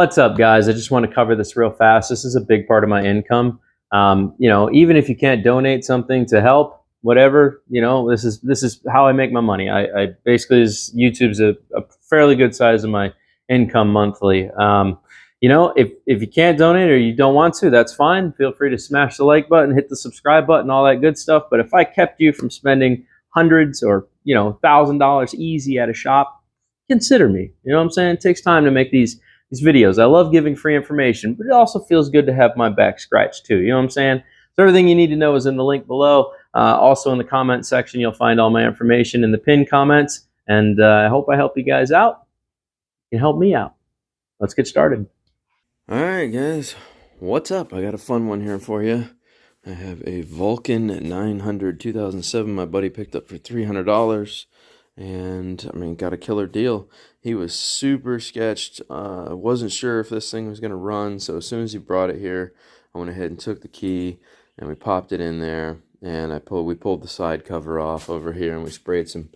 What's up, guys? I just want to cover this real fast. This is a big part of my income. Even if you can't donate something to help, whatever, this is how I make my money. I basically, YouTube's a fairly good size of my income monthly. If you can't donate or you don't want to, that's fine. Feel free to smash the like button, hit the subscribe button, all that good stuff. But if I kept you from spending hundreds or $1,000 easy at a shop, consider me. You know what I'm saying? It takes time to make these videos. I love giving free information, but it also feels good to have my back scratched too. You know what I'm saying? So everything you need to know is in the link below. Also in the comment section, you'll find all my information in the pinned comments. And I hope I help you guys out. You can help me out. Let's get started. All right, guys. What's up? I got a fun one here for you. I have a Vulcan 900 2007 my buddy picked up for $300. And, got a killer deal. He was super sketched. Wasn't sure if this thing was going to run. So as soon as he brought it here, I went ahead and took the key and we popped it in there. And we pulled the side cover off over here and we sprayed some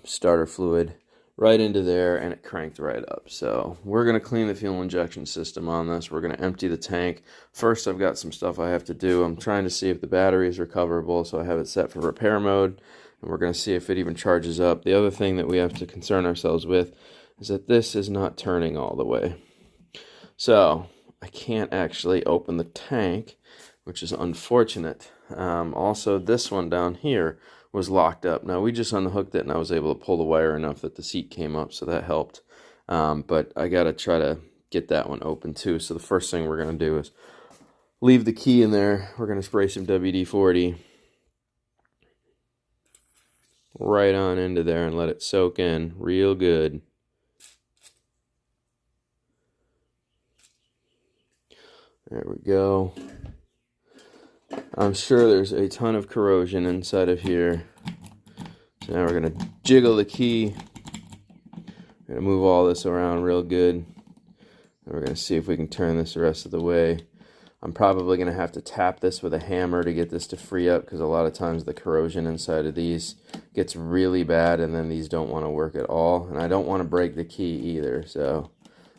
starter fluid right into there, and it cranked right up. So we're going to clean the fuel injection system on this. We're going to empty the tank. First, I've got some stuff I have to do. I'm trying to see if the battery is recoverable, so I have it set for repair mode, and we're going to see if it even charges up. The other thing that we have to concern ourselves with is that this is not turning all the way. So I can't actually open the tank, which is unfortunate. Also, this one down here was locked up. Now, we just unhooked it, and I was able to pull the wire enough that the seat came up, so that helped. But I got to try to get that one open, too. So the first thing we're going to do is leave the key in there. We're going to spray some WD-40 right on into there and let it soak in real good. There we go. I'm sure there's a ton of corrosion inside of here. So now we're going to jiggle the key. We're going to move all this around real good. And we're going to see if we can turn this the rest of the way. I'm probably going to have to tap this with a hammer to get this to free up, because a lot of times the corrosion inside of these gets really bad and then these don't want to work at all. And I don't want to break the key either, so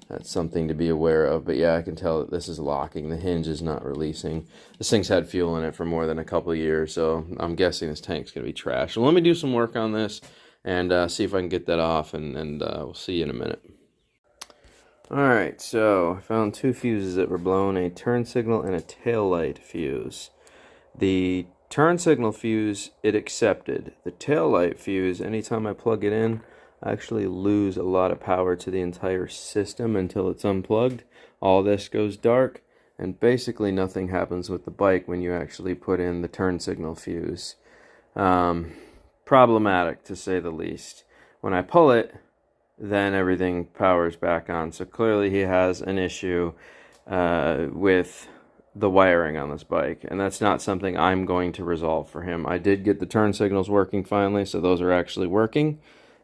that's something to be aware of. But yeah, I can tell that this is locking. The hinge is not releasing. This thing's had fuel in it for more than a couple of years, so I'm guessing this tank's going to be trash. So let me do some work on this and see if I can get that off, and we'll see you in a minute. Alright, so I found two fuses that were blown, a turn signal and a tail light fuse. The turn signal fuse, it accepted. The tail light fuse, anytime I plug it in, I actually lose a lot of power to the entire system until it's unplugged. All this goes dark, and basically nothing happens with the bike when you actually put in the turn signal fuse. Problematic, to say the least. When I pull it, then everything powers back on. So clearly he has an issue with the wiring on this bike, and that's not something I'm going to resolve for him. I did get the turn signals working finally, so those are actually working.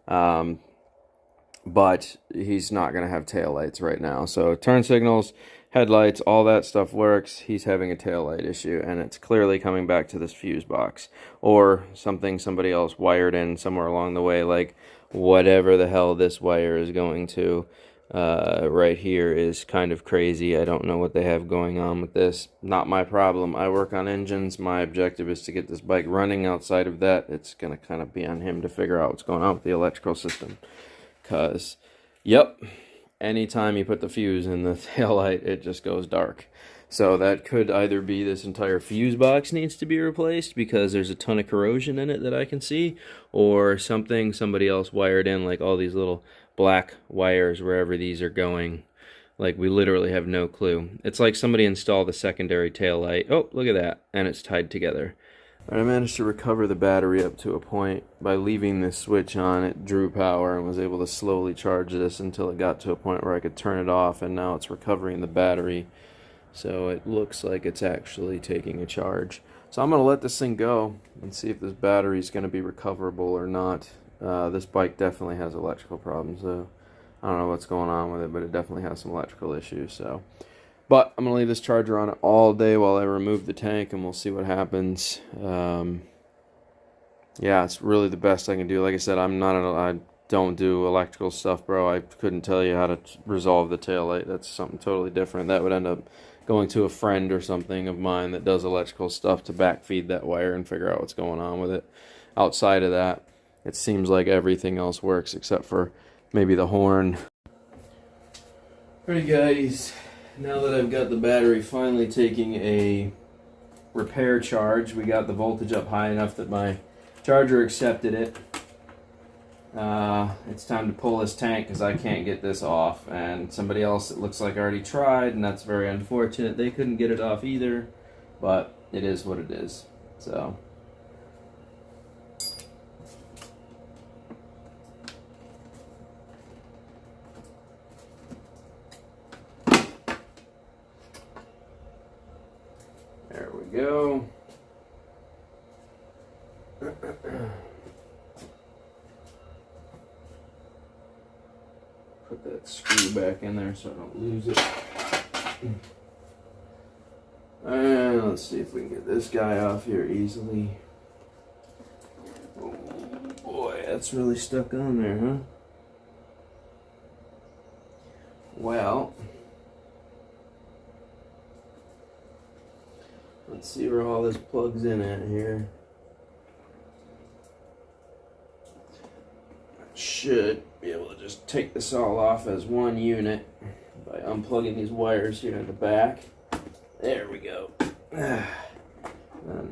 But he's not going to have taillights right now. So turn signals, headlights, all that stuff works. He's having a taillight issue, and it's clearly coming back to this fuse box or something somebody else wired in somewhere along the way, like whatever the hell this wire is going to right here is kind of crazy. I don't know what they have going on with this. Not my problem. I work on engines. My objective is to get this bike running. Outside of that, it's going to kind of be on him to figure out what's going on with the electrical system. Because, yep, anytime you put the fuse in the taillight, it just goes dark. So that could either be this entire fuse box needs to be replaced because there's a ton of corrosion in it that I can see, or somebody else wired in, like all these little black wires wherever these are going. Like, we literally have no clue. It's like somebody installed a secondary taillight. Oh, look at that. And it's tied together. I managed to recover the battery up to a point. By leaving this switch on, it drew power and was able to slowly charge this until it got to a point where I could turn it off, and now it's recovering the battery. So it looks like it's actually taking a charge. So I'm going to let this thing go and see if this battery is going to be recoverable or not. This bike definitely has electrical problems, so I don't know what's going on with it, but it definitely has some electrical issues. But I'm going to leave this charger on it all day while I remove the tank, and we'll see what happens. Yeah, it's really the best I can do. Like I said, I don't do electrical stuff, bro. I couldn't tell you how to resolve the taillight. That's something totally different. That would end up going to a friend or something of mine that does electrical stuff to backfeed that wire and figure out what's going on with it. Outside of that, it seems like everything else works except for maybe the horn. Alright guys, now that I've got the battery finally taking a repair charge, we got the voltage up high enough that my charger accepted it. It's time to pull this tank because I can't get this off, and somebody else, it looks like, already tried, and that's very unfortunate. They couldn't get it off either, but it is what it is. So there we go. Put that screw back in there so I don't lose it. And let's see if we can get this guy off here easily. Oh boy, that's really stuck on there, huh? Well, let's see where all this plugs in at here. Should be able to just take this all off as one unit by unplugging these wires here in the back. There we go. And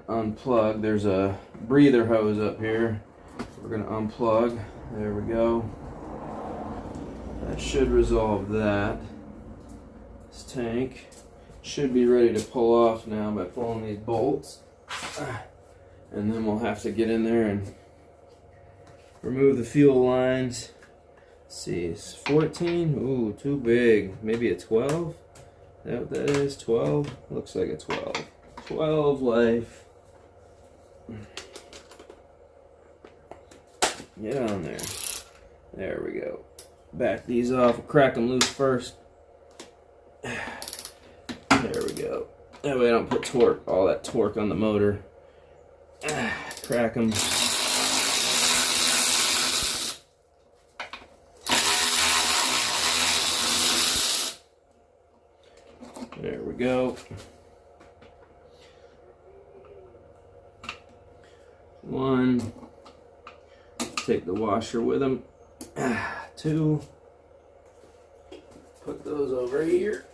unplug. There's a breather hose up here. We're going to unplug. There we go. That should resolve that. This tank should be ready to pull off now by pulling these bolts. And then we'll have to get in there and remove the fuel lines. Let's see, it's 14. Ooh, too big. Maybe a 12? Is that what that is? 12? Looks like a 12. 12 life. Get on there. There we go. Back these off. We'll crack them loose first. There we go. That way I don't put torque, all that torque on the motor. Crack them. There we go. One. Take the washer with them. Two. Put those over here.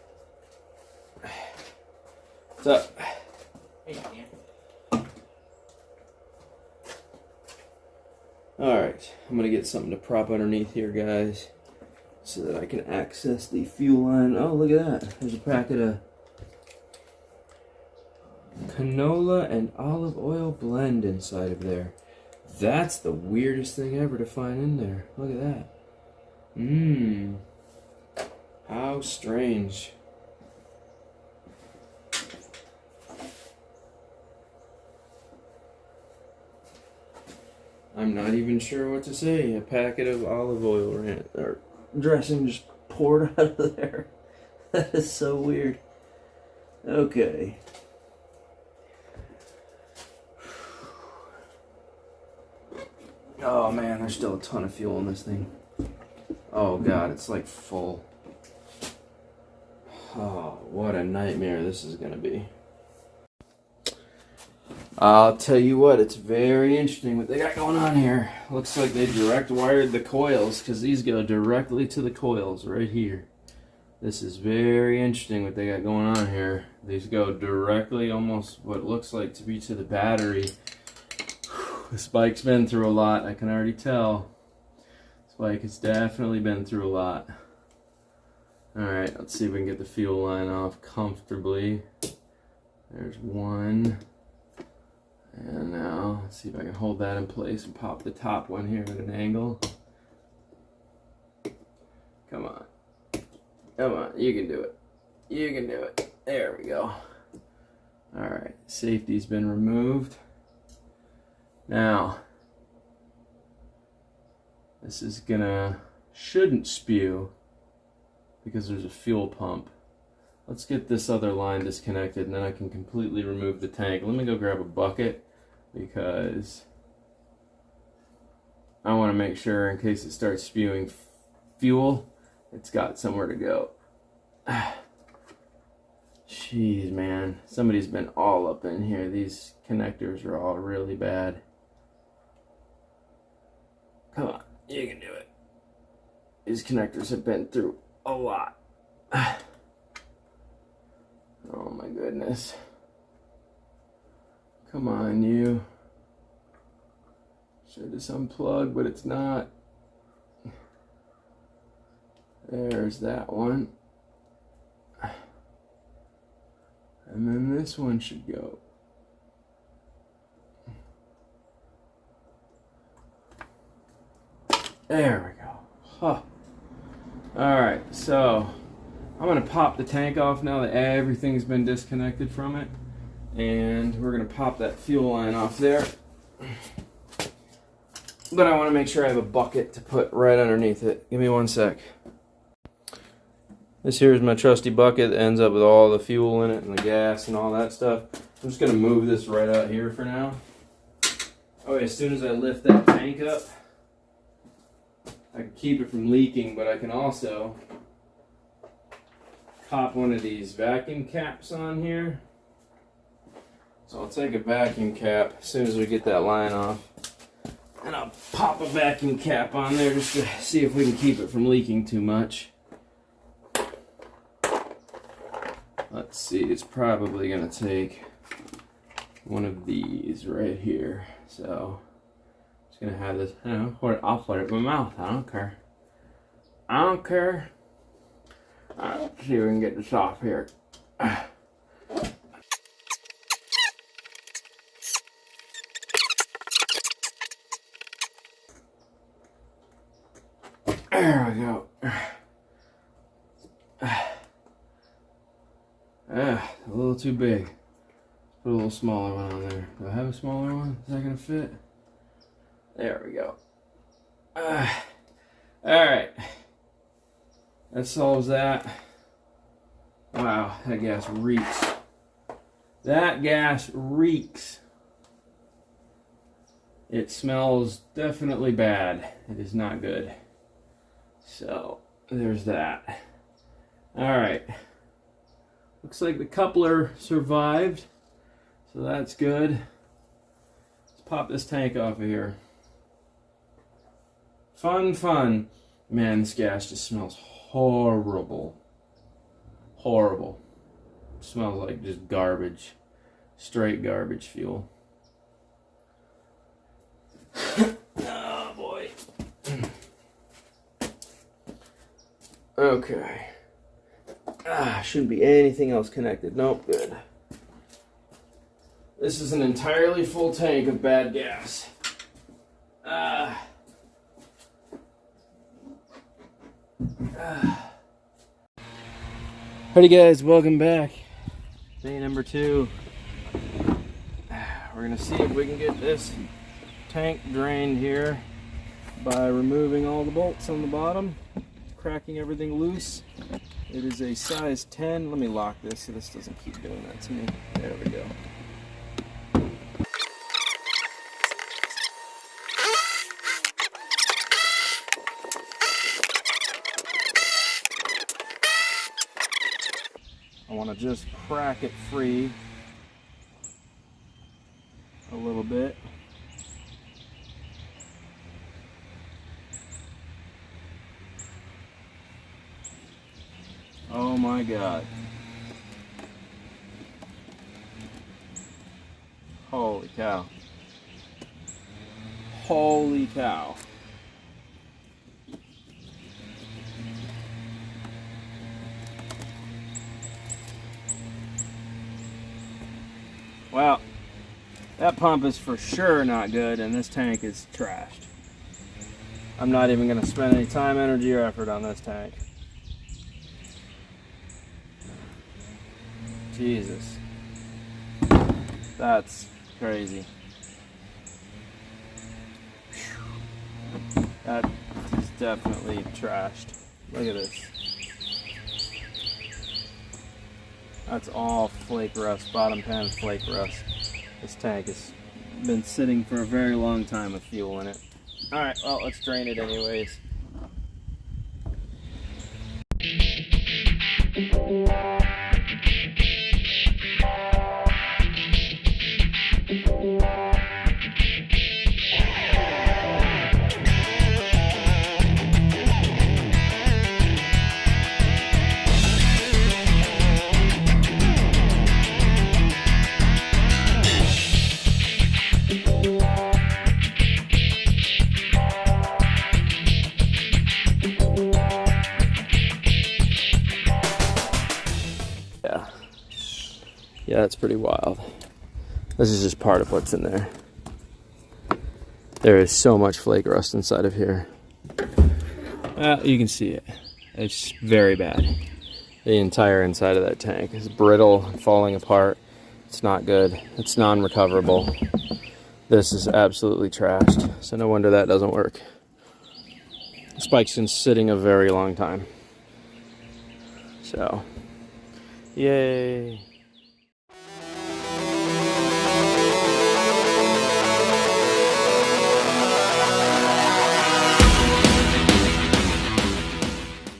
What's up? Alright, I'm gonna get something to prop underneath here, guys, so that I can access the fuel line. Oh, look at that. There's a packet of canola and olive oil blend inside of there. That's the weirdest thing ever to find in there. Look at that. Mmm. How strange. I'm not even sure what to say. A packet of olive oil or dressing just poured out of there. That is so weird. Okay. Oh man, there's still a ton of fuel in this thing. Oh god, it's like full. Oh, what a nightmare this is gonna be. I'll tell you what, it's very interesting what they got going on here. Looks like they direct wired the coils, because these go directly to the coils right here. This is very interesting what they got going on here. These go directly, almost what looks like to be to the battery. This bike's been through a lot, I can already tell. This bike has definitely been through a lot. Alright, let's see if we can get the fuel line off comfortably. There's one. And now, let's see if I can hold that in place and pop the top one here at an angle. Come on. Come on, you can do it. You can do it. There we go. Alright, safety's been removed. Now, this is shouldn't spew because there's a fuel pump. Let's get this other line disconnected and then I can completely remove the tank. Let me go grab a bucket because I want to make sure in case it starts spewing fuel, it's got somewhere to go. Jeez, man. Somebody's been all up in here. These connectors are all really bad. Come on, you can do it. These connectors have been through a lot. Oh my goodness. Come on, you. Should just unplug, but it's not. There's that one. And then this one should go. There we go. Huh. Alright, so I'm going to pop the tank off now that everything's been disconnected from it. And we're going to pop that fuel line off there. But I want to make sure I have a bucket to put right underneath it. Give me one sec. This here is my trusty bucket that ends up with all the fuel in it and the gas and all that stuff. I'm just going to move this right out here for now. Oh, as soon as I lift that tank up, I can keep it from leaking, but I can also pop one of these vacuum caps on here. So I'll take a vacuum cap as soon as we get that line off. And I'll pop a vacuum cap on there just to see if we can keep it from leaking too much. Let's see, it's probably going to take one of these right here. So, I'm just going to have this, I don't know, I'll put it in my mouth. I don't care. I don't care. Alright, let's see if we can get this off here. There we go. A little too big. Put a little smaller one on there. Do I have a smaller one? Is that gonna fit? There we go. Alright. That solves that. Wow, that gas reeks. That gas reeks. It smells definitely bad. It is not good. So, there's that. Alright. Looks like the coupler survived. So that's good. Let's pop this tank off of here. Fun, fun. Man, this gas just smells horrible. Horrible. It smells like just garbage. Straight garbage fuel. Oh boy. Okay. Shouldn't be anything else connected. Nope, good. This is an entirely full tank of bad gas. Alrighty guys, welcome back. Day number 2. We're gonna see if we can get this tank drained here by removing all the bolts on the bottom, cracking everything loose. It is a size 10. Let me lock this so this doesn't keep doing that to me. There we go. I want to just crack it free a little bit. Oh my God. Holy cow. Holy cow. Well, that pump is for sure not good, and this tank is trashed. I'm not even going to spend any time, energy, or effort on this tank. Jesus. That's crazy. That is definitely trashed. Look at this. That's all flake rust, bottom pan flake rust. This tank has been sitting for a very long time with fuel in it. All right, well, let's drain it anyways. Yeah, that's pretty wild. This is just part of what's in there. There is so much flake rust inside of here. You can see it. It's very bad. The entire inside of that tank is brittle, falling apart. It's not good. It's non-recoverable. This is absolutely trashed. So no wonder that doesn't work. This bike's been sitting a very long time. So, yay.